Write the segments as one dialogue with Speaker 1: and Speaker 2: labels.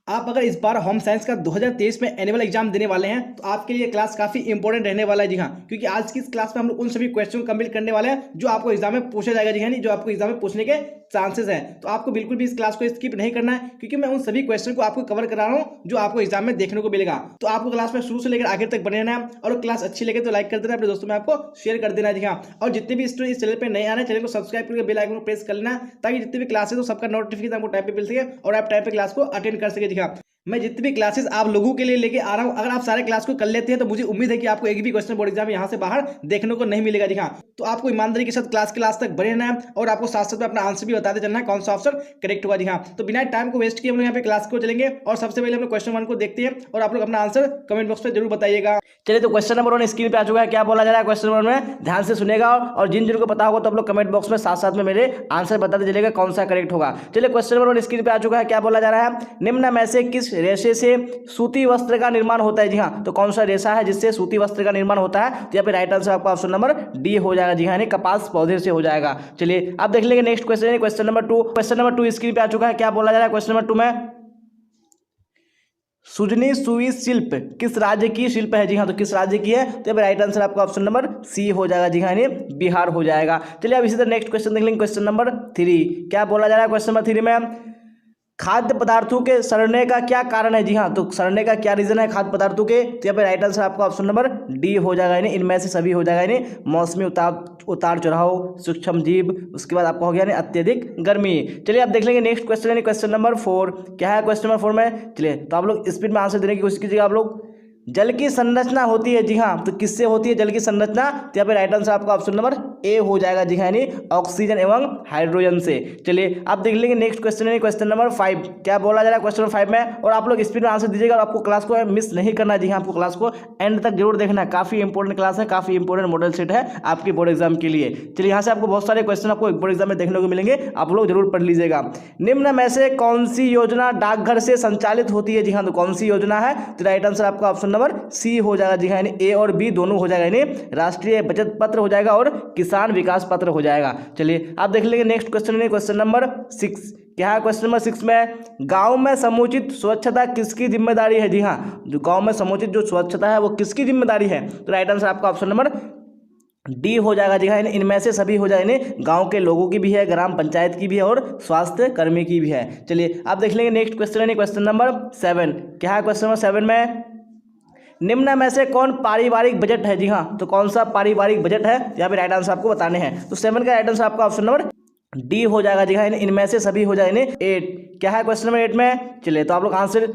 Speaker 1: आप अगर इस बार होम साइंस का 2023 में एनुअल एग्जाम देने वाले हैं तो आपके लिए क्लास काफी इंपॉर्टेंट रहने वाला है। जी हाँ, क्योंकि आज की इस क्लास में हम लोग उन सभी क्वेश्चन को कंप्लीट करने वाले हैं जो आपको एग्जाम में पूछा जाएगा। जी हाँ, नहीं जो आपको एग्जाम में पूछने के चांसेस हैं। तो आपको बिल्कुल भी इस क्लास को स्किप नहीं करना है, क्योंकि मैं उन सभी क्वेश्चन को आपको कवर करा रहा हूँ जो आपको एग्जाम में देखने को मिलेगा। तो आपको क्लास में शुरू से लेकर आखिर तक बने रहना है, और क्लास अच्छी लगे तो लाइक कर देना, अपने दोस्तों में आपको शेयर कर देना। जी हाँ, और जितने भी स्टूडेंट इस चैनल पर नए आ रहे हैं, चैनल को सब्सक्राइब करके बेल आइकन को प्रेस कर लेना, ताकि जितने भी क्लासेस हो सबका नोटिफिकेशन आपको टाइम पे मिल सके और आप टाइम पे क्लास को अटेंड कर सके। जी हाँ, मैं जितनी भी क्लासेस आप लोगों के लिए लेके आ रहा हूं, अगर आप सारे क्लास को कर लेते हैं तो मुझे उम्मीद है कि आपको एक भी क्वेश्चन बोर्ड एग्जाम यहां से बाहर देखने को नहीं मिलेगा। जी हाँ, तो आपको ईमानदारी के साथ क्लास के लास्ट तक बने रहना है, और आपको साथ साथ में अपना आंसर भी बताते चलना है कौन सा ऑप्शन करेक्ट हुआ। जी हाँ, तो बिना टाइम को वेस्ट किए हम लोग यहाँ पे क्लास को चलेंगे, और सबसे पहले हम लोग क्वेश्चन 1 को देखते हैं, और आप लोग अपना आंसर कमेंट बॉक्स में जरूर बताइएगा। चलिए, तो क्वेश्चन नंबर 1 स्क्रीन पे आ चुका है। क्या बोला जा रहा है क्वेश्चन नंबर में, ध्यान से सुनेगा, और जिन जिनको पता होगा तो आप लोग कमेंट बॉक्स में साथ साथ में मेरे आंसर बताते चलेगा कौन सा करेक्ट होगा। चलिए, क्वेश्चन नंबर 1 स्क्रीन पे आ चुका है। क्या बोला जा रहा है, निम्न में से किस रेशे से सूती वस्त्र का निर्माण होता है। जी हाँ, तो कौन सा रेशा है जिससे सूती वस्त्र का निर्माण होता है, तो यहाँ पे राइट आंसर आपका ऑप्शन नंबर डी हो जाएगा। जी हाँ, कपास पौधे से हो जाएगा। चलिए, आप देख लेंगे next question, question number 2। Question number 2 screen पे आ चुका है। क्या बोला जा रहा है क्वेश्चन नंबर 2 में, सुजनी सुई शिल्प किस राज्य की शिल्प है। जी हाँ, तो किस राज्य की है, तो राइट आंसर आपका ऑप्शन नंबर सी हो जाएगा। जी हाँ, यानी बिहार हो जाएगा। चलिए, अब इसी तरह नेक्स्ट क्वेश्चन देख लेंगे, क्वेश्चन नंबर 3। क्या बोला जा रहा है क्वेश्चन नंबर 3 में, खाद्य पदार्थों के सड़ने का क्या कारण है। जी हाँ, तो सड़ने का क्या रीजन है खाद्य पदार्थों के, तो यहाँ पे राइट आंसर आपका ऑप्शन नंबर डी हो जाएगा, यानी इनमें से सभी हो जाएगा, यानी मौसमी उतार चढ़ाव, सूक्ष्म जीव, उसके बाद आपका हो गया यानी अत्यधिक गर्मी। चलिए, आप देख लेंगे नेक्स्ट क्वेश्चन, यानी क्वेश्चन नंबर 4। क्या है क्वेश्चन नंबर 4 में, चलिए तो आप लोग स्पीड में आंसर देने की कोशिश कीजिएगा। आप लोग, जल की संरचना होती है। जी हाँ, तो किससे होती है जल की संरचना, तो यहाँ पे राइट आंसर आपका ऑप्शन नंबर ए हो जाएगा। जी हाँ, यानी ऑक्सीजन एवं हाइड्रोजन से। चलिए, आप देख लेंगे नेक्स्ट क्वेश्चन, यानी क्वेश्चन नंबर 5। क्या बोला जा रहा है क्वेश्चन नंबर 5 में, और आप लोग स्पीड में आंसर दीजिएगा, और आपको क्लास को मिस नहीं करना है। जी हाँ, आपको क्लास को एंड तक जरूर देखना है, काफी इंपॉर्टेंट क्लास है, काफी इंपॉर्टेंट मॉडल सेट है आपकी बोर्ड एग्जाम के लिए। चलिए, यहाँ से आपको बहुत सारे क्वेश्चन आपको बोर्ड एग्जाम में देखने को मिलेंगे, आप लोग जरूर पढ़ लीजिएगा। निम्न में से कौन सी योजना डाकघर से संचालित होती है। जी हाँ, तो कौन सी योजना है, तो राइट आंसर आपका ऑप्शन नंबर सी हो जाएगा। जी हाँ, यानी ए और बी दोनों हो जाएगा, यानी राष्ट्रीय बचत पत्र हो जाएगा और किसान विकास पत्र हो जाएगा। चलिए, आप देख लेंगे नेक्स्ट क्वेश्चन, यानी क्वेश्चन नंबर 6। क्या है क्वेश्चन नंबर 6 में, गांव में समुचित स्वच्छता किसकी जिम्मेदारी है। जी हाँ, जो गांव में समुचित जो स्वच्छता है वो किसकी जिम्मेदारी है, तो राइट आंसर आपका ऑप्शन नंबर डी हो जाएगा। जी हाँ, इनमें से सभी हो जाएंगे, गांव के लोगों की भी है, ग्राम पंचायत की भी है, और स्वास्थ्य कर्मी की भी है। चलिए, आप देख लेंगे नेक्स्ट क्वेश्चन, यानी क्वेश्चन नंबर 7। क्या है क्वेश्चन नंबर 7 में, निम्न में से कौन पारिवारिक बजट है। जी हाँ, तो कौन सा पारिवारिक बजट है, यहाँ पे राइट आंसर आपको बताने हैं। तो 7 का राइट आंसर आपका ऑप्शन नंबर डी हो जाएगा। जी हाँ, इनमें से सभी हो जाएंगे 8। क्या है क्वेश्चन नंबर 8 में, चलिए तो आप लोग आंसर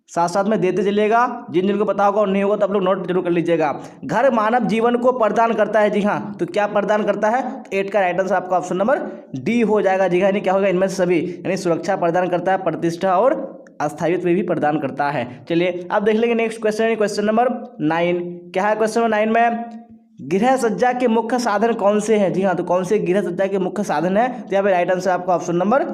Speaker 1: साथ साथ में देते चलिएगा, जिन जिनको पता होगा और नहीं होगा तो आप लोग नोट जरूर कर लीजिएगा। घर मानव जीवन को प्रदान करता है। जी हाँ, तो क्या प्रदान करता है, 8 का राइट आंसर आपका ऑप्शन नंबर डी हो जाएगा। जी हाँ, यानी क्या होगा, इनमें से सभी, यानी सुरक्षा प्रदान करता है, प्रतिष्ठा और अस्थायित्व भी प्रदान करता है। चलिए, आप देख लेंगे नेक्स्ट क्वेश्चन, क्वेश्चन नंबर 9। क्या है क्वेश्चन नंबर 9 में, गृह सज्जा के मुख्य साधन कौन से हैं। जी हाँ, तो कौन से गृह सज्जा के मुख्य साधन है, तो यहाँ पे राइट आंसर आपका ऑप्शन नंबर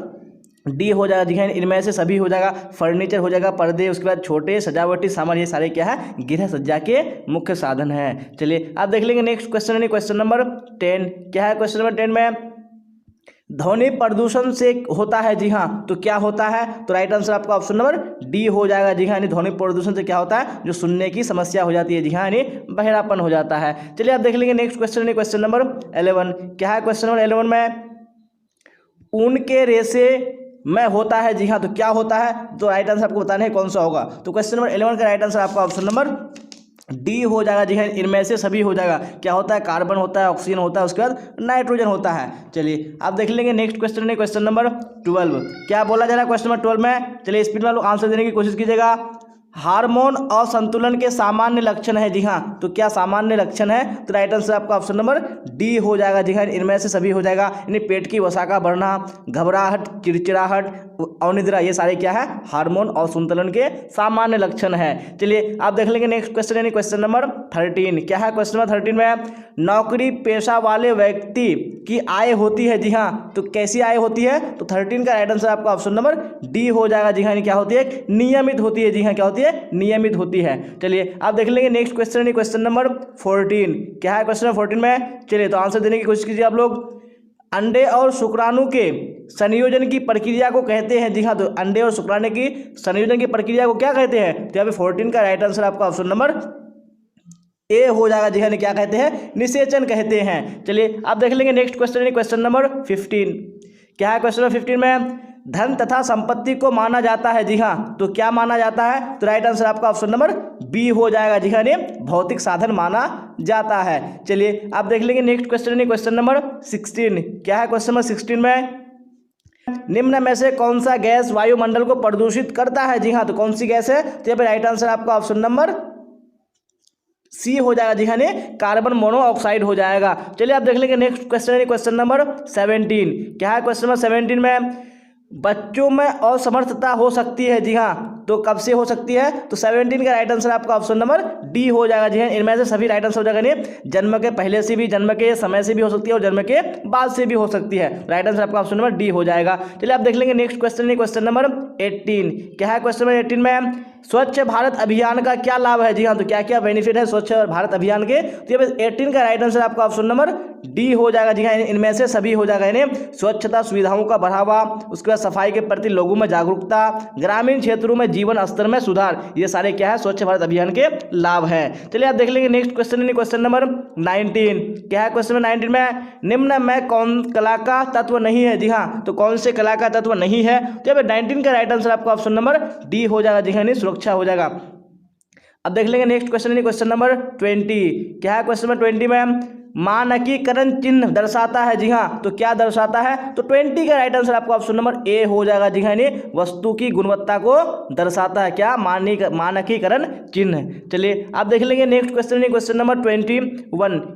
Speaker 1: डी हो जाएगा। जी हाँ, इनमें से सभी हो जाएगा, फर्नीचर हो जाएगा, पर्दे, उसके बाद छोटे सजावटी सामान, ये सारे क्या है, गृह सज्जा के मुख्य साधन है। चलिए, आप देख लेंगे नेक्स्ट क्वेश्चन, यानी क्वेश्चन नंबर 10। क्या है क्वेश्चन नंबर 10 में, ध्वनि प्रदूषण से होता है। जी हाँ, तो क्या होता है, तो राइट आंसर आपका ऑप्शन नंबर डी हो जाएगा। जी हाँ, यानी ध्वनि प्रदूषण से क्या होता है, जो सुनने की समस्या हो जाती है। जी हाँ, यानी बहरापन हो जाता है। चलिए, आप देख लेंगे नेक्स्ट क्वेश्चन, यानी क्वेश्चन नंबर 11। क्या है क्वेश्चन नंबर 11 में, ऊन के रेशे में होता है। जी हाँ, तो क्या होता है, तो राइट आंसर आपको बताना है कौन सा होगा। तो क्वेश्चन नंबर 11 का राइट आंसर आपका ऑप्शन नंबर डी हो जाएगा। जी हाँ, इनमें से सभी हो जाएगा। क्या होता है, कार्बन होता है, ऑक्सीजन होता है, उसके बाद नाइट्रोजन होता है। चलिए, आप देख लेंगे नेक्स्ट क्वेश्चन, है क्वेश्चन नंबर 12। क्या बोला जा रहा है क्वेश्चन नंबर 12 में, चलिए स्पीड में लोग आंसर देने की कोशिश कीजिएगा। हार्मोन असंतुलन के सामान्य लक्षण है। जी हाँ, तो क्या सामान्य लक्षण है, तो राइट आंसर आपका ऑप्शन नंबर डी हो जाएगा। जी हाँ, इनमें से सभी हो जाएगा, यानी पेट की वसा का बढ़ना, घबराहट, चिड़चिड़ाहट, अनिद्रा, ये सारे क्या है, हार्मोन असंतुलन के सामान्य लक्षण है। चलिए, आप देख लेंगे नेक्स्ट क्वेश्चन, यानी क्वेश्चन नंबर 13। क्या है क्वेश्चन नंबर 13 में, नौकरी पेशा वाले व्यक्ति की आय होती है। जी हाँ, तो कैसी आय होती है, तो 13 का राइट आंसर आपका ऑप्शन नंबर डी हो जाएगा। जी हाँ, यानी क्या होती है, नियमित होती है। जी हाँ, क्या होती है, नियमित होती है। चलिए, आप देख लेंगे नेक्स्ट क्वेश्चन, यानी क्वेश्चन नंबर 14। क्या है क्वेश्चन नंबर 14 में, चलिए तो आंसर देने की कोशिश कीजिए आप लोग। अंडे और शुक्राणु के संयोजन की प्रक्रिया को कहते हैं? जी हाँ, तो अंडे और शुक्राणु की संयोजन की प्रक्रिया को क्या कहते हैं? तो यहाँ पे 14 का राइट आंसर आपका ऑप्शन नंबर ए हो जाएगा। जी हाँ, क्या कहते हैं? निषेचन कहते हैं। चलिए आप देख लेंगे नेक्स्ट क्वेश्चन, क्वेश्चन नंबर 15। क्या है क्वेश्चन नंबर 15 में? धन तथा संपत्ति को माना जाता है। जी हाँ, तो क्या माना जाता है? तो राइट आंसर आपका ऑप्शन नंबर बी हो जाएगा। जी हाँ, भौतिक साधन माना जाता है। चलिए आप देख लेंगे नेक्स्ट क्वेश्चन, क्वेश्चन नंबर 16। क्या है क्वेश्चन नंबर 16 में? निम्न में से कौन सा गैस वायुमंडल को प्रदूषित करता है? जी हाँ, तो कौन सी गैस है? तो यहाँ पे राइट आंसर आपका ऑप्शन नंबर सी हो जाएगा। जी हाँ, कार्बन मोनोऑक्साइड हो जाएगा। चलिए आप देख लेंगे नेक्स्ट क्वेश्चन, क्वेश्चन नंबर 17। क्या है क्वेश्चन नंबर 17 में? बच्चों में असमर्थता हो सकती है। जी हाँ, तो कब से हो सकती है? तो 17 का राइट आंसर आपका ऑप्शन नंबर डी हो जाएगा। जी हाँ, इनमें से सभी राइट आंसर हो जाएगा। जन्म के पहले से भी, जन्म के समय से भी हो सकती है और जन्म के बाद से भी हो सकती है। राइट आंसर आपका ऑप्शन नंबर डी हो जाएगा। चलिए आप देख लेंगे नेक्स्ट क्वेश्चन, क्वेश्चन नंबर 18। क्या है क्वेश्चन नंबर 18 में? स्वच्छ भारत अभियान का क्या लाभ है? जी हाँ, तो क्या क्या बेनिफिट है स्वच्छ भारत अभियान के? तो यहाँ पे 18 का राइट आंसर आपका ऑप्शन नंबर डी हो जाएगा। जी हाँ, इनमें से सभी हो जाएगा। स्वच्छता सुविधाओं का बढ़ावा, उसके बाद सफाई के प्रति लोगों में जागरूकता, ग्रामीण क्षेत्रों में जीवन स्तर में सुधार, ये सारे क्या है? स्वच्छ भारत अभियान के लाभ हैं। चलिए आप देख लेंगे नेक्स्ट क्वेश्चन, क्वेश्चन नंबर 19। क्या है क्वेश्चन नंबर 19 में? निम्न में कौन कला का तत्व नहीं है? जी हाँ, तो कौन से कला का तत्व नहीं है? तो यहाँ पे 19 का राइट आंसर आपका ऑप्शन नंबर डी हो जाएगा। जी हाँ, सुरक्षा हो जाएगा। अब देख लेंगे नेक्स्ट क्वेश्चन, क्वेश्चन नंबर 20। क्या है क्वेश्चन नंबर 20 में? मानकीकरण चिन्ह दर्शाता है। जी हाँ, तो क्या दर्शाता है? तो 20 का राइट आंसर आपका ऑप्शन नंबर ए हो जाएगा। जी हाँ, वस्तु की गुणवत्ता को दर्शाता है। क्या? मानकीकरण चिन्ह। चलिए आप देख लेंगे नेक्स्ट क्वेश्चन, क्वेश्चन नंबर 21।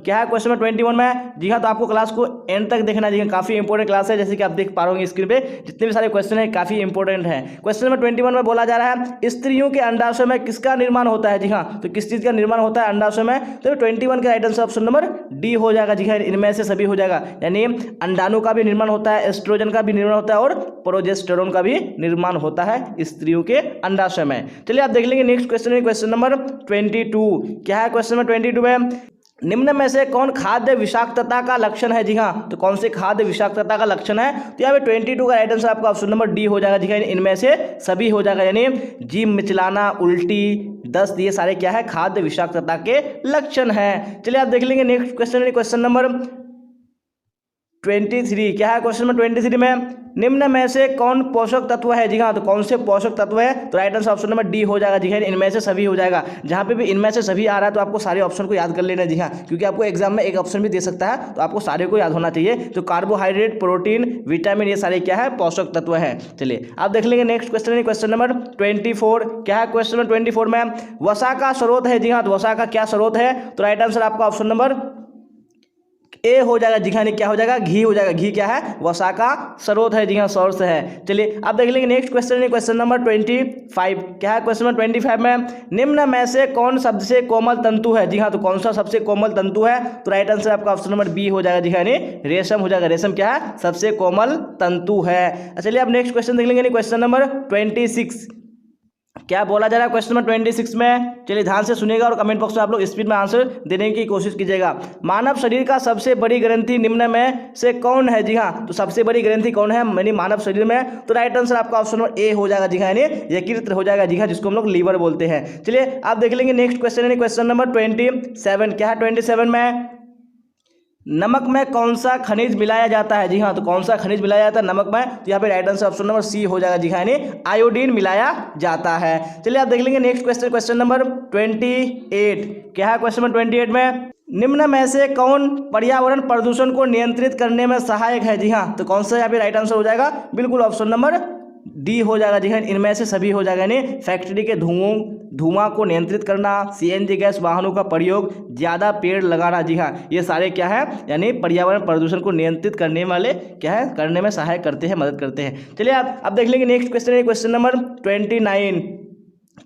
Speaker 1: क्या है क्वेश्चन नंबर 21 में? जी हाँ, तो आपको क्लास को एंड तक देखना। जी हाँ, काफी इंपॉर्टेंट क्लास है, जैसे कि आप देख पा रहे होंगे स्क्रीन पे जितने भी सारे क्वेश्चन है काफी इंपॉर्टेंट है। क्वेश्चन नंबर 21 में बोला जा रहा है स्त्रियों के अंडाशय में किसका निर्माण होता है? जी हाँ, तो किस चीज का निर्माण होता है अंडाशय में? तो 21 का right answer option number D हो जाएगा। जी हाँ, इनमें से सभी हो जाएगा, यानी अंडाणु का भी निर्माण होता है, एस्ट्रोजन का भी निर्माण होता है और प्रोजेस्टेरोन का भी निर्माण होता है स्त्रियों के अंडाशय में। चलिए आप देख लेंगे नेक्स्ट क्वेश्चन, क्वेश्चन नंबर 22। क्या है क्वेश्चन नंबर 22 में? निम्न में से कौन खाद्य विषाक्तता का लक्षण है? जी हाँ, तो कौन से खाद्य विषाक्तता का लक्षण है? तो यहाँ पे 22 का राइट आंसर आपका ऑप्शन नंबर डी हो जाएगा। जी हाँ, इनमें से सभी हो जाएगा, यानी जीभ मिचलाना, उल्टी, दस्त, ये सारे क्या है? खाद्य विषाक्तता के लक्षण हैं। चलिए आप देख लेंगे नेक्स्ट क्वेश्चन, क्वेश्चन नंबर 23। क्या है क्वेश्चन नंबर 23 में? निम्न में से कौन पोषक तत्व है? जी हाँ, तो कौन से पोषक तत्व है? तो right answer option number D हो जाएगा। जी हाँ, इनमें से सभी हो जाएगा। जहाँ पे भी इनमें से सभी आ रहा है तो आपको सारे ऑप्शन को याद कर लेना। जी हाँ, क्योंकि आपको एग्जाम में एक ऑप्शन भी दे सकता है, तो आपको सारे को याद होना चाहिए। तो कार्बोहाइड्रेट, प्रोटीन, विटामिन, ये सारे क्या है? पोषक तत्व है। चलिए आप देख लेंगे नेक्स्ट क्वेश्चन, क्वेश्चन नंबर 24। क्या है क्वेश्चन नंबर 24 में? वसा का स्रोत है। जी हाँ, तो वसा का क्या स्रोत है? तो राइट आंसर आपका ऑप्शन नंबर ए हो जाएगा। जी हाँ, क्या हो जाएगा? घी हो जाएगा। घी क्या है? वसा का स्रोत है। जी हाँ, सोर्स है। चलिए आप देख लेंगे नेक्स्ट क्वेश्चन, क्वेश्चन नंबर 25। क्या है क्वेश्चन नंबर 25 में? निम्न में से कौन सबसे कोमल तंतु है? जी हाँ, तो कौन सा सबसे कोमल तंतु है? तो राइट आंसर आपका ऑप्शन नंबर बी हो जाएगा। जी हाँ, रेशम हो जाएगा। रेशम क्या है? सबसे कोमल तंतु है। चलिए आप नेक्स्ट क्वेश्चन देख लेंगे, क्वेश्चन नंबर 26। क्या बोला जा रहा है क्वेश्चन नंबर 26 में? चलिए ध्यान से सुनिएगा और कमेंट बॉक्स में आप लोग स्पीड में आंसर देने की कोशिश कीजिएगा। मानव शरीर का सबसे बड़ी ग्रंथि निम्न में से कौन है? जी हाँ, तो सबसे बड़ी ग्रंथि कौन है यानी मानव शरीर में? तो राइट आंसर आपका ऑप्शन नंबर ए हो जाएगा। जी हाँ, यकृत हो जाएगा। जी हाँ, जिसको हम लोग लीवर बोलते हैं। चलिए आप देख लेंगे नेक्स्ट क्वेश्चन, क्वेश्चन नंबर 27। क्या है 27 में? नमक में कौन सा खनिज मिलाया जाता है? जी हाँ, तो कौन सा खनिज मिलाया जाता है नमक में? तो यहाँ पे right answer option number C हो जाएगा। जी हाँ, आयोडीन मिलाया जाता है। चलिए आप देख लेंगे नेक्स्ट क्वेश्चन, क्वेश्चन नंबर 28। क्या है क्वेश्चन नंबर 28 में? निम्न में से कौन पर्यावरण प्रदूषण को नियंत्रित करने में सहायक है? जी हाँ, तो कौन सा यहाँ पे राइट आंसर हो जाएगा? बिल्कुल ऑप्शन नंबर डी हो जाएगा। जी हाँ, इनमें से सभी हो जाएगा, यानी फैक्ट्री के धुआं को नियंत्रित करना, सीएनजी गैस वाहनों का प्रयोग, ज़्यादा पेड़ लगाना। जी हाँ, ये सारे क्या है? यानी पर्यावरण प्रदूषण को नियंत्रित करने वाले क्या है? करने में सहायक करते हैं, मदद करते हैं। चलिए आप अब देख लेंगे नेक्स्ट क्वेश्चन, क्वेश्चन नंबर 29।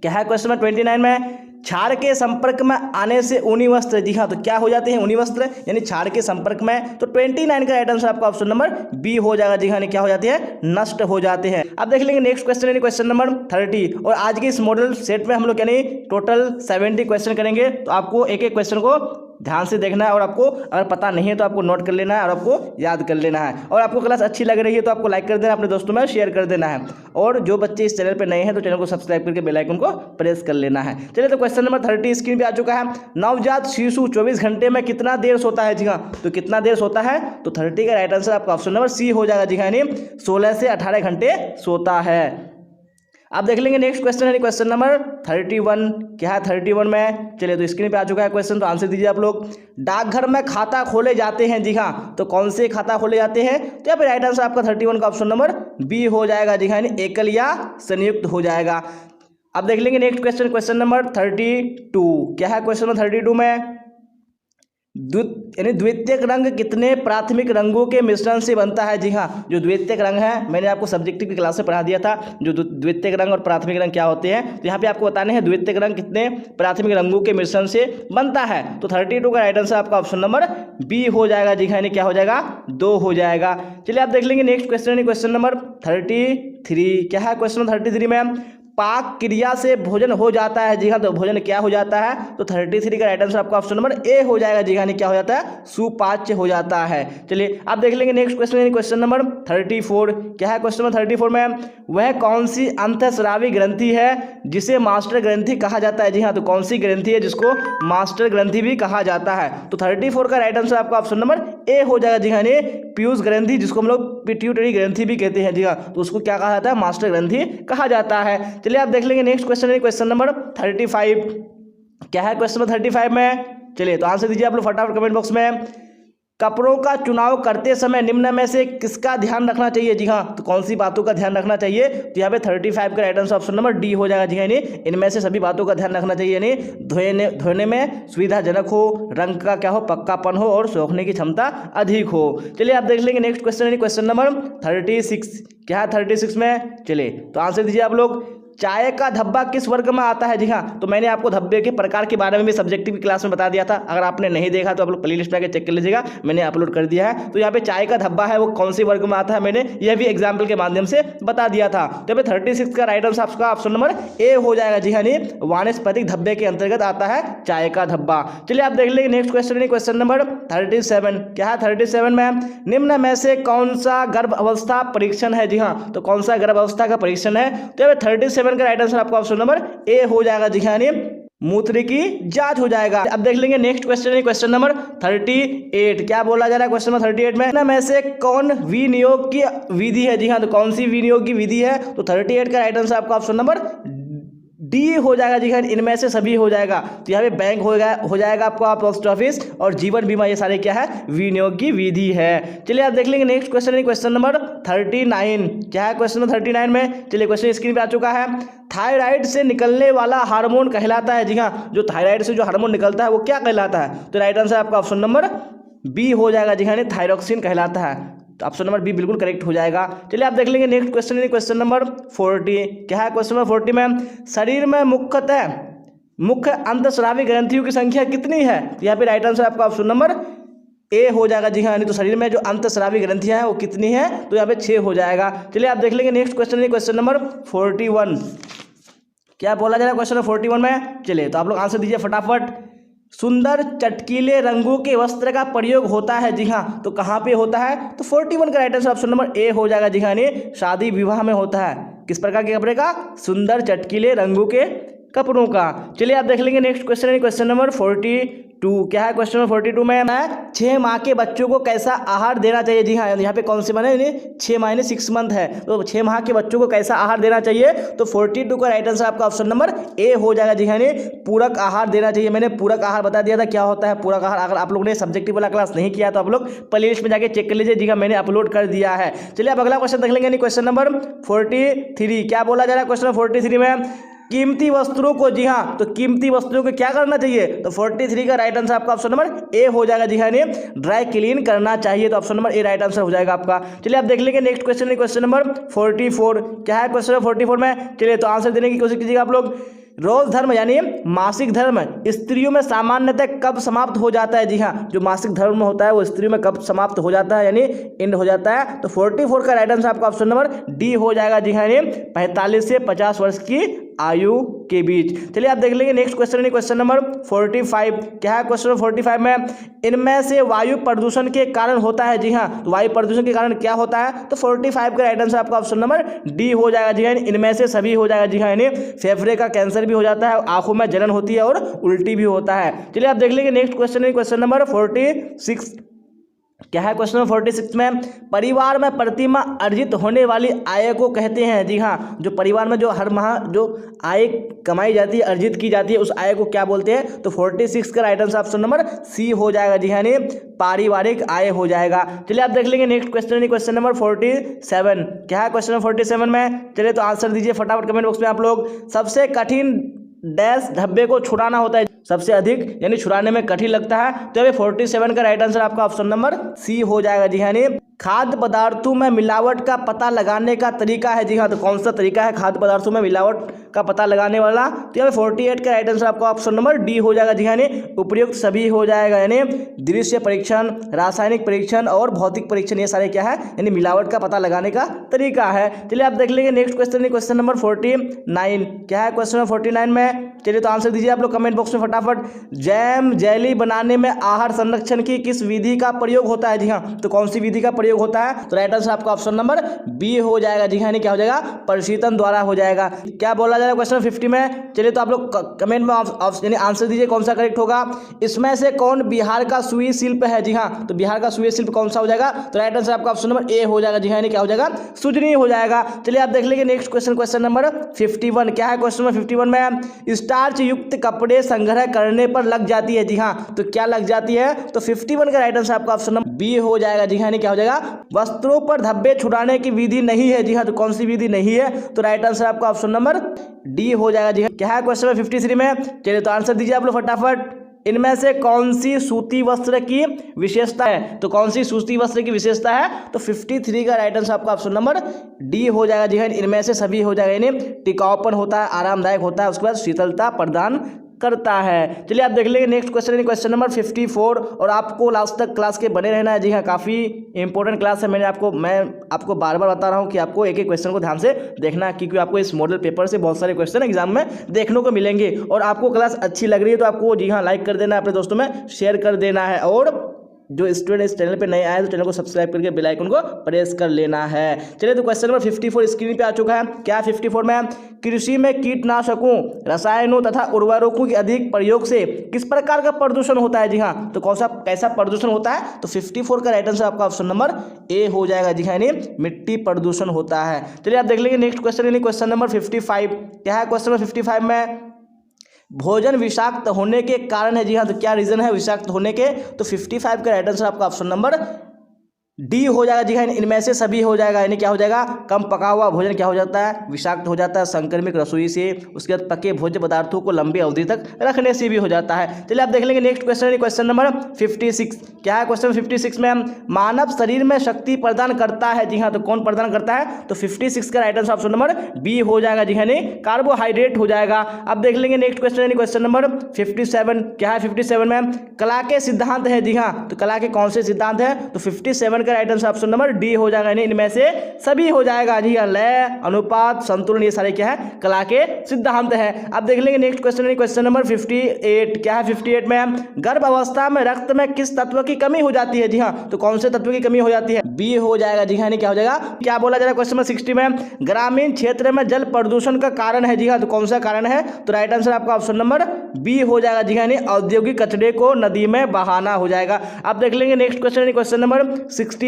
Speaker 1: क्या है क्वेश्चन नंबर 29 में? छाड़ के संपर्क में आने से ऊनी वस्त्र, जी हाँ, तो क्या हो जाते हैं? ऊनी वस्त्र, यानी छाड़ के संपर्क में। तो 29 का राइट आंसर आपका ऑप्शन नंबर बी हो जाएगा। जी हाँ, क्या हो जाते हैं? नष्ट हो जाते हैं। अब देख लेंगे नेक्स्ट क्वेश्चन, क्वेश्चन नंबर 30। और आज के इस मॉडल सेट में हम लोग यानी टोटल 70 क्वेश्चन करेंगे, तो आपको एक एक क्वेश्चन को ध्यान से देखना है और आपको अगर पता नहीं है तो आपको नोट कर लेना है और आपको याद कर लेना है। और आपको क्लास अच्छी लग रही है तो आपको लाइक कर देना, अपने दोस्तों में शेयर कर देना है। और जो बच्चे इस चैनल पर नए हैं तो चैनल को सब्सक्राइब करके बेल आइकन को प्रेस कर लेना है। चलिए तो क्वेश्चन नंबर 30 स्क्रीन पे आ चुका है। नवजात शिशु 24 घंटे में कितना देर सोता है? जी हाँ, तो कितना देर सोता है? तो 30 का राइट आंसर आपका ऑप्शन नंबर सी हो जाएगा। जी हाँ, यानी 16 से 18 घंटे सोता है। आप देख लेंगे नेक्स्ट क्वेश्चन है क्वेश्चन नंबर 31। क्या है 31 में? चलिए तो स्क्रीन पे आ चुका है क्वेश्चन, तो आंसर दीजिए आप लोग। डाकघर में खाता खोले जाते हैं। जी हाँ, तो कौन से खाता खोले जाते हैं? तो यहाँ पे राइट आंसर आपका 31 का ऑप्शन नंबर बी हो जाएगा। जी हाँ, यानी एकल या संयुक्त हो जाएगा। अब देख लेंगे नेक्स्ट क्वेश्चन, क्वेश्चन नंबर 32। क्या है क्वेश्चन नंबर 32 में? यानी द्वितीयक रंग कितने प्राथमिक रंगों के मिश्रण से बनता है? जी हाँ, जो द्वितीयक रंग है मैंने आपको सब्जेक्टिव की क्लास में पढ़ा दिया था, जो द्वितीयक रंग और प्राथमिक रंग क्या होते हैं। तो यहाँ पे आपको बताने हैं द्वितीयक रंग कितने प्राथमिक रंगों के मिश्रण से बनता है। तो 32 का राइट आंसर आपका ऑप्शन नंबर बी हो जाएगा। जी हाँ, यानी क्या हो जाएगा? 2 हो जाएगा। चलिए आप देख लेंगे नेक्स्ट क्वेश्चन, क्वेश्चन नंबर 33। क्या है क्वेश्चन नंबर 33 में? पाक क्रिया से भोजन हो जाता है। जी हाँ, तो भोजन क्या हो जाता है? तो 33 का राइट आंसर आपका ऑप्शन नंबर ए हो जाएगा। जी हाँ, क्या हो जाता है? सुपाच्य हो जाता है। चलिए आप देख लेंगे नेक्स्ट क्वेश्चन, क्वेश्चन नंबर 34। क्या है क्वेश्चन नंबर 34 में? वह कौन सी अंतःस्रावी ग्रंथि है जिसे मास्टर ग्रंथि कहा जाता है? जी हाँ, तो कौन सी ग्रंथि है जिसको मास्टर ग्रंथि भी कहा जाता है? तो 34 का राइट आंसर आपका ऑप्शन नंबर ए हो जाएगा। जी हाँ, पीयूष ग्रंथि जिसको हम लोग पिट्यूटरी ग्रंथि भी कहते हैं। जी हाँ, तो उसको क्या कहा जाता है? मास्टर ग्रंथि कहा जाता है। चलिए आप देख लेंगे नेक्स्ट क्वेश्चन है क्वेश्चन नंबर 35। क्या है क्वेश्चन नंबर 35 में? चलिए तो आंसर दीजिए आप लोग फटाफट कमेंट बॉक्स में। कपड़ों का चुनाव करते समय निम्न में से किसका ध्यान रखना चाहिए? जी हाँ, तो कौन सी बातों का ध्यान रखना चाहिए? तो यहाँ पे 35 का right answer option number D हो जाएगा। जी हाँ, इनमें से सभी बातों का ध्यान रखना चाहिए, यानी धोने में सुविधाजनक हो, रंग का क्या हो? पक्कापन हो, और सोखने की क्षमता अधिक हो। चलिए आप देख लेंगे नेक्स्ट क्वेश्चन, क्वेश्चन नंबर 36। क्या है 36 में? चलिए तो आंसर दीजिए आप लोग। चाय का धब्बा किस वर्ग में आता है? जी हाँ, तो मैंने आपको धब्बे के प्रकार के बारे में भी सब्जेक्टिव की क्लास में बता दिया था। अगर आपने नहीं देखा तो आप लोग प्लेलिस्ट में आके चेक कर लीजिएगा, मैंने अपलोड कर दिया है। तो यहाँ पे चाय का धब्बा है वो कौन सी वर्ग में आता है, मैंने यह भी एग्जाम्पल के माध्यम से बता दिया था। तो यहाँ पे 36 का राइट आंसर आपका ऑप्शन नंबर ए हो जाएगा। जी हाँ, वानस्पतिक धब्बे के अंतर्गत आता है चाय का धब्बा। चलिए आप देख लेंगे नेक्स्ट क्वेश्चन, क्वेश्चन नंबर 37। क्या है 37 में? निम्न में से कौन सा गर्भ अवस्था परीक्षण है? जी हाँ, तो कौन सा गर्भ अवस्था का परीक्षण है? तो यहाँ पे 37 का राइट आंसर आपका ऑप्शन नंबर ए हो जाएगा। जी हाँ, मूत्र की जांच हो जाएगा। अब देख लेंगे नेक्स्ट क्वेश्चन, क्वेश्चन नंबर 38। क्या बोला जा रहा है क्वेश्चन नंबर 38 में? ना में से कौन विनियोग की विधि है? जी हाँ, तो कौन सी विनियोग की विधि है? तो 38 का राइट आंसर आपका ऑप्शन नंबर डी हो जाएगा। जी हाँ, इनमें से सभी हो जाएगा। तो यहाँ पे बैंक हो जाएगा आपका पोस्ट ऑफिस, और जीवन बीमा, ये सारे क्या है? विनियोग की विधि है। चलिए आप देख लेंगे नेक्स्ट क्वेश्चन, क्वेश्चन नंबर 39। क्या है क्वेश्चन नंबर 39 में? चलिए क्वेश्चन स्क्रीन पे आ चुका है। थायराइड से निकलने वाला हार्मोन कहलाता है। जी हाँ, जो थायराइड से जो हार्मोन निकलता है वो क्या कहलाता है? तो राइट आंसर आपका ऑप्शन नंबर बी हो जाएगा। जी हाँ, थायरोक्सिन कहलाता है। तो ऑप्शन नंबर बी बिल्कुल करेक्ट हो जाएगा। चलिए आप देख लेंगे नेक्स्ट क्वेश्चन, क्वेश्चन नंबर 40। क्या है क्वेश्चन नंबर 40 में? शरीर में मुख्य अंतःस्रावी ग्रंथियों की संख्या कितनी है? तो यहाँ पे राइट आंसर आपका ऑप्शन नंबर ए हो जाएगा। जी हाँ, तो शरीर में जो अंतःस्रावी ग्रंथियां हैं वो कितनी है? तो यहाँ पे 6 हो जाएगा। चलिए आप देख लेंगे नेक्स्ट क्वेश्चन, क्वेश्चन नंबर 41। क्या बोला जा रहा है क्वेश्चन नंबर 41 में? चलिए तो आप लोग आंसर दीजिए फटाफट। सुंदर चटकीले रंगों के वस्त्र का प्रयोग होता है। जी हाँ, तो कहाँ पे होता है? तो 41 का right answer option number A हो जाएगा। जी हाँ, शादी विवाह में होता है। किस प्रकार के कपड़े का? सुंदर चटकीले रंगों के कपड़ों का। चलिए आप देख लेंगे नेक्स्ट क्वेश्चन, क्वेश्चन नंबर 42। क्या है क्वेश्चन नंबर 42 में? 6 माह के बच्चों को कैसा आहार देना चाहिए? जी हाँ, यहाँ पे कौन से माह है? 6 माह 6 मंथ है, तो 6 माह के बच्चों को कैसा आहार देना चाहिए? तो 42 का राइट आंसर आपका ऑप्शन नंबर ए हो जाएगा। जी हाँ, पूरक आहार देना चाहिए। मैंने पूरक आहार बता दिया था क्या होता है पूरक आहार। अगर आप लोग ने सब्जेक्टिव वाला क्लास नहीं किया तो आप लोग प्लेलिस्ट में जाके चेक कर लीजिए। जी हाँ, मैंने अपलोड कर दिया है। चलिए अब अगला क्वेश्चन देख लेंगे, क्वेश्चन नंबर 43। क्या बोला जा रहा है क्वेश्चन नंबर 43 में? कीमती वस्त्रों को, जी हाँ, तो कीमती वस्त्रों को क्या करना चाहिए? तो 43 का राइट आंसर आपका ऑप्शन नंबर ए हो जाएगा। जी हाँ, ड्राई क्लीन करना चाहिए। तो option number A right answer हो जाएगा आपका। चलिए आप देख लेंगे नेक्स्ट क्वेश्चन, क्वेश्चन नंबर 44। क्या है क्वेश्चन नंबर 44 में? चलिए तो आंसर देने की कोशिश कीजिएगा आप लोग। रोज धर्म यानी मासिक धर्म स्त्रियों में सामान्यतः कब समाप्त हो जाता है? जी हाँ, जो मासिक धर्म होता है वो स्त्रियों में कब समाप्त हो जाता है, यानी एंड हो जाता है? तो 44 का राइट आंसर आपका ऑप्शन नंबर डी हो जाएगा। जी हाँ, 45 से 50 वर्ष की आयु के बीच। चलिए आप देख लेंगे नेक्स्ट क्वेश्चन, क्वेश्चन नंबर 45। क्या है क्वेश्चन नंबर 45 में, इनमें से वायु प्रदूषण के कारण होता है। जी हाँ, तो वायु प्रदूषण के कारण क्या होता है, तो 45 का राइट आंसर आपका ऑप्शन नंबर डी हो जाएगा। जी हाँ, इनमें से सभी हो जाएगा। जी हाँ, यानी फेफड़े का कैंसर भी हो जाता है, आंखों में जलन होती है और उल्टी भी होता है। चलिए आप देख लेंगे नेक्स्ट क्वेश्चन, क्वेश्चन नंबर 46। क्या है क्वेश्चन नंबर 46 में, परिवार में प्रतिमाह अर्जित होने वाली आय को कहते हैं। जी हाँ, जो परिवार में जो हर माह जो आय कमाई जाती है, अर्जित की जाती है, उस आय को क्या बोलते हैं, तो 46 का right answer option number C हो जाएगा। जी हाँ, पारिवारिक आय हो जाएगा। चलिए आप देख लेंगे नेक्स्ट क्वेश्चन, क्वेश्चन नंबर 47। क्या है क्वेश्चन नंबर 47 में, चलिए तो आंसर दीजिए फटाफट कमेंट बॉक्स में आप लोग। सबसे कठिन डैश धब्बे को छुड़ाना होता है, सबसे अधिक यानी छुड़ाने में कठिन लगता है, तो ये 47 का राइट आंसर आपका ऑप्शन नंबर सी हो जाएगा। जी हाँ, खाद्य पदार्थों में मिलावट का पता लगाने का तरीका है। जी हाँ, तो कौन सा तरीका है खाद्य पदार्थों में मिलावट का पता लगाने वाला, तो यहाँ 48 का राइट आंसर आपका ऑप्शन नंबर डी हो जाएगा। जी हाँ, उपयुक्त सभी हो जाएगा, यानी दृश्य परीक्षण, रासायनिक परीक्षण और भौतिक परीक्षण, ये सारे क्या है, यानी मिलावट का पता लगाने का तरीका है। चलिए आप देख लेंगे नेक्स्ट क्वेश्चन, क्वेश्चन नंबर 49। क्या है क्वेश्चन नंबर 49 में, चलिए तो आंसर दीजिए आप लोग कमेंट बॉक्स में फटाफट। जैम जेली बनाने में आहार संरक्षण की किस विधि का प्रयोग होता है। जी हाँ, तो कौन सी विधि का प्रयोग होता है, तो राइट आंसर आपका ऑप्शन नंबर बी हो जाएगा। जी हाँ, क्या हो जाएगा, प्रशीतन द्वारा हो जाएगा। क्या बोला जाएगा क्वेश्चन 50 में, चलिए तो आप लोग कमेंट में यानी आंसर दीजिए कौन सा करेक्ट होगा। इसमें से कौन बिहार का सुई शिल्प है। जी हाँ, तो बिहार का सुई शिल्प कौन सा हो जाएगा, तो राइट आंसर आपका ऑप्शन नंबर ए हो जाएगा। जी हाँ, क्या हो जाएगा, सुजनी हो जाएगा। चलिए आप देख लेंगे नेक्स्ट क्वेश्चन, क्वेश्चन नंबर 51। क्या है क्वेश्चन नंबर 51 में, स्टार्च युक्त कपड़े संग्रह करने पर लग जाती है। जी हाँ, तो क्या लग जाती है, तो 51 का राइट आंसर आपका ऑप्शन नंबर बी हो जाएगा। जी हाँ, क्या हो जाएगा, वस्त्रों पर धब्बे छुड़ाने की विधि नहीं है। जी हाँ, तो कौन सी विधि नहीं है, तो राइट आंसर आपका ऑप्शन नंबर डी हो जाएगा। जी हाँ, क्या है क्वेश्चन नंबर 53 में, चलिए तो आंसर दीजिए आप लोग फटाफट। इनमें से कौन सी सूती वस्त्र की विशेषता है, तो कौन सी सूती वस्त्र की विशेषता है, तो 53 का राइट आंसर आपका ऑप्शन नंबर डी हो जाएगा। जी हाँ, इनमें से सभी हो जाएगा, यानी टिकाऊपन होता है, आरामदायक होता है, उसके बाद शीतलता प्रदान करता है। चलिए आप देख लेंगे नेक्स्ट क्वेश्चन, क्वेश्चन नंबर 54। और आपको लास्ट तक क्लास के बने रहना है। जी हाँ, काफ़ी इंपॉर्टेंट क्लास है। मैं आपको बार बार बता रहा हूँ कि आपको एक एक क्वेश्चन को ध्यान से देखना है, क्योंकि आपको इस मॉडल पेपर से बहुत सारे क्वेश्चन एग्जाम में देखने को मिलेंगे। और आपको क्लास अच्छी लग रही है तो आपको जी हाँ लाइक कर देना है, अपने दोस्तों में शेयर कर देना है, और जो स्टूडेंट इस चैनल पे नए आए तो चैनल को सब्सक्राइब करके बेल आइकन को प्रेस कर लेना है। चलिए तो क्वेश्चन नंबर 54 स्क्रीन पे आ चुका है। क्या 54 में, कृषि में कीटनाशकों, रसायनों तथा उर्वरकों के अधिक प्रयोग से किस प्रकार का प्रदूषण होता है। जी हाँ, तो कौन सा कैसा प्रदूषण होता है, तो 54 का राइट आंसर आपका ऑप्शन नंबर ए हो जाएगा। जी हाँ, मिट्टी प्रदूषण होता है। चलिए आप देख लेंगे नेक्स्ट क्वेश्चन, क्वेश्चन नंबर 55। क्या है क्वेश्चन नंबर 55 में, भोजन विषाक्त होने के कारण है। जी हाँ, तो क्या रीजन है विषाक्त होने के, तो 55 का राइट आंसर आपका ऑप्शन नंबर डी हो जाएगा। जी हाँ, इनमें से सभी हो जाएगा, यानी क्या हो जाएगा, कम पका हुआ भोजन क्या हो जाता है, विषाक्त हो जाता है, संक्रमित रसोई से, उसके बाद पके भोज्य पदार्थों को लंबी अवधि तक रखने से भी हो जाता है। चलिए आप देख लेंगे नेक्स्ट क्वेश्चन, क्वेश्चन नंबर 56। क्या है क्वेश्चन 56 में, मानव शरीर में शक्ति प्रदान करता है। जी हाँ, तो कौन प्रदान करता है, तो 56 का right answer option number B हो जाएगा। जी हाँ, कार्बोहाइड्रेट हो जाएगा। अब देख लेंगे नेक्स्ट क्वेश्चन, क्वेश्चन नंबर 57। क्या है 57 में, कला के सिद्धांत है। जी हाँ, तो कला के कौन से सिद्धांत है, तो 57 का right answer option number D हो जाएगा, यानी इनमें से सभी हो जाएगा। जी हाँ, लय, अनुपात, संतुलन, ये सारे क्या है, कला के सिद्धांत है। अब देख लेंगे नेक्स्ट क्वेश्चन, क्वेश्चन नंबर 58। क्या है 58 में, गर्भ अवस्था में रक्त में किस तत्व की कमी हो जाती है। जी हाँ, तो कौन से तत्व की कमी हो जाती है, बी हो जाएगा। जी हाँ, क्या हो जाएगा, क्या बोला जा रहा है क्वेश्चन नंबर 60 में, ग्रामीण क्षेत्र में जल प्रदूषण का कारण है। जी हाँ, तो कौन सा कारण है, तो राइट आंसर आपका ऑप्शन नंबर बी हो जाएगा। जी हाँ, औद्योगिक कचरे को नदी में बहाना हो जाएगा। अब देख लेंगे नेक्स्ट क्वेश्चन, क्वेश्चन नंबर 61।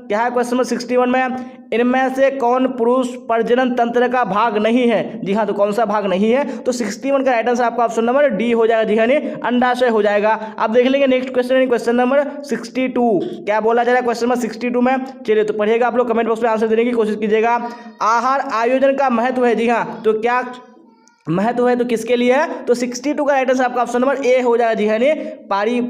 Speaker 1: क्या है क्वेश्चन नंबर 61 में, इनमें से कौन पुरुष प्रजनन तंत्र का भाग नहीं है। जी हाँ, तो कौन सा भाग नहीं है, तो 61 का राइट आंसर आपका ऑप्शन नंबर डी हो जाएगा। जी हाँ, अंडाशय हो जाएगा। अब देख लेंगे नेक्स्ट क्वेश्चन, क्वेश्चन नंबर 62। क्या बोला जा रहा है क्वेश्चन नंबर 62 में, चलिए तो पढ़िएगा आप लोग, कमेंट बॉक्स में आंसर देने की कोशिश कीजिएगा। आहार आयोजन का महत्व है। जी हाँ, तो क्या महत्व है, तो किसके लिए है, तो 62 का राइट आंसर आपका ऑप्शन नंबर ए हो जाएगा। जी हाँ,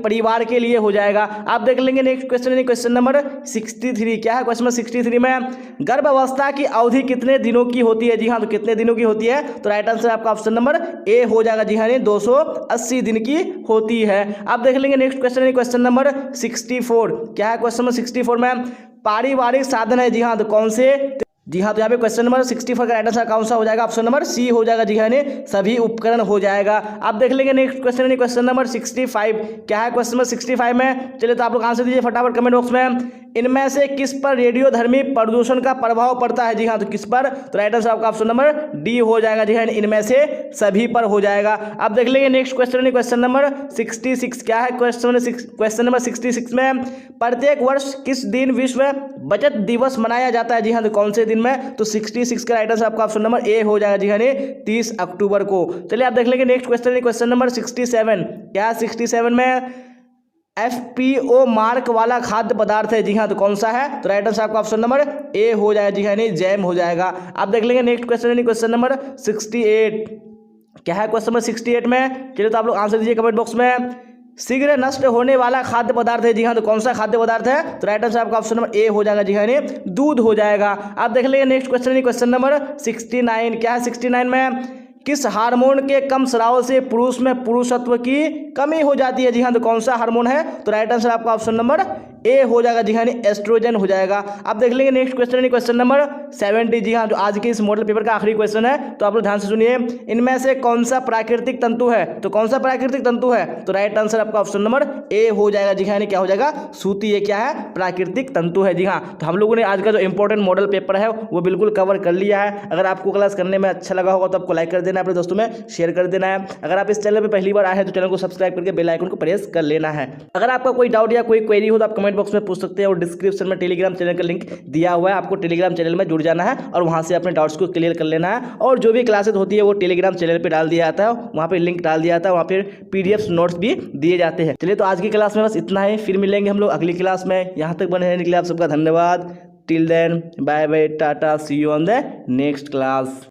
Speaker 1: परिवार के लिए हो जाएगा। आप देख लेंगे नेक्स्ट क्वेश्चन, क्वेश्चन नंबर 63। क्या है क्वेश्चन नंबर 63 में, गर्भ अवस्था की अवधि कितने दिनों की होती है। जी हाँ, तो कितने दिनों की होती है, तो राइट आंसर आपका ऑप्शन नंबर ए हो जाएगा। जी हाँ, 280 दिन की होती है। आप देख लेंगे नेक्स्ट क्वेश्चन, क्वेश्चन नंबर 64। क्या है क्वेश्चन नंबर 64 में, पारिवारिक साधन है। जी हाँ, तो कौन से, जी हाँ, तो यहाँ पे क्वेश्चन नंबर 64 का राइट आंसर कौन सा हो जाएगा? ऑप्शन नंबर सी हो जाएगा जी हाँ, यानी सभी उपकरण हो जाएगा। आप देख लेंगे नेक्स्ट क्वेश्चन यानी क्वेश्चन नंबर 65 क्या है? क्वेश्चन नंबर 65 में चलिए तो आप लोग आंसर दीजिए फटाफट कमेंट बॉक्स में। इनमें से किस पर रेडियोधर्मी प्रदूषण का प्रभाव पड़ता है? जी हाँ, तो किस पर? तो राइट आंसर आपका ऑप्शन नंबर डी हो जाएगा जी हाँ, इनमें से सभी पर हो जाएगा। आप देख लेंगे नेक्स्ट क्वेश्चन क्वेश्चन नंबर 66 क्या है? क्वेश्चन नंबर 66 में प्रत्येक वर्ष किस दिन विश्व बचत दिवस मनाया जाता है? जी हाँ, तो कौन से दिन में? तो 66 का राइट आंसर आपका ऑप्शन नंबर ए हो जाएगा जी हाँ, 30 अक्टूबर को। चलिए आप देख लेंगे नेक्स्ट क्वेश्चन नंबर 67 क्या? 67 में FPO मार्क वाला खाद्य पदार्थ है। जी हाँ, तो कौन सा है? तो राइट आंसर आपका ऑप्शन नंबर ए हो जाएगा जी हाँ, जैम हो जाएगा। आप देख लेंगे नेक्स्ट क्वेश्चन नंबर 68 क्या है? क्वेश्चन नंबर 68 में चलिए तो आप लोग आंसर दीजिए कमेंट बॉक्स में। शीघ्र नष्ट होने वाला खाद्य पदार्थ है। जी हाँ, तो कौन सा खाद्य पदार्थ है? तो राइट आंसर आपका ऑप्शन नंबर ए हो जाएगा जी हाँ, दूध हो जाएगा। आप देख लेंगे नेक्स्ट क्वेश्चन नंबर 69 क्या है? 69 में किस हार्मोन के कम स्राव से पुरुष में पुरुषत्व की कमी हो जाती है? जी हाँ, तो कौन सा हार्मोन है? तो राइट आंसर आपका ऑप्शन नंबर ए हो जाएगा जी हाँ, एस्ट्रोजन हो जाएगा। आप देख लेंगे नेक्स्ट क्वेश्चन नंबर 70 जी हाँ, जो आज के इस मॉडल पेपर का आखिरी क्वेश्चन है, तो आप लोग ध्यान से सुनिए। इनमें से कौन सा प्राकृतिक तंतु है? तो कौन सा प्राकृतिक तंतु है? तो राइट आंसर आपका ऑप्शन नंबर ए हो जाएगा जी हाँ, क्या हो जाएगा? सूती। ये क्या है? प्राकृतिक तंतु है जी हाँ। तो हम लोगों ने आज का जो इंपॉर्टेंट मॉडल पेपर है वो बिल्कुल कवर कर लिया है। अगर आपको क्लास करने में अच्छा लगा होगा तो आपको लाइक कर देना है, अपने दोस्तों में शेयर कर देना है। अगर आप इस चैनल पर पहली बार आए हैं तो चैनल को सब्सक्राइब करके बेल आइकन को प्रेस कर लेना है। अगर आपका कोई डाउट या कोई क्वेरी हो तो आप कमेंट बॉक्स में पूछ सकते हैं, और डिस्क्रिप्शन में टेलीग्राम चैनल का लिंक दिया हुआ है, आपको टेलीग्राम चैनल में जुड़ जाना है और वहां से अपने डाउट्स को क्लियर कर लेना है। और जो भी क्लासेस होती है वो टेलीग्राम चैनल पे डाल दिया जाता है, वहाँ पे लिंक डाल दिया जाता है, वहाँ पे PDF नोट्स भी दिए जाते हैं। चलिए तो आज की क्लास में बस इतना ही, फिर मिलेंगे हम लोग अगली क्लास में। यहाँ तक बने रहने के लिए आप सबका धन्यवाद। Till then bye bye, tata, see you on the next class.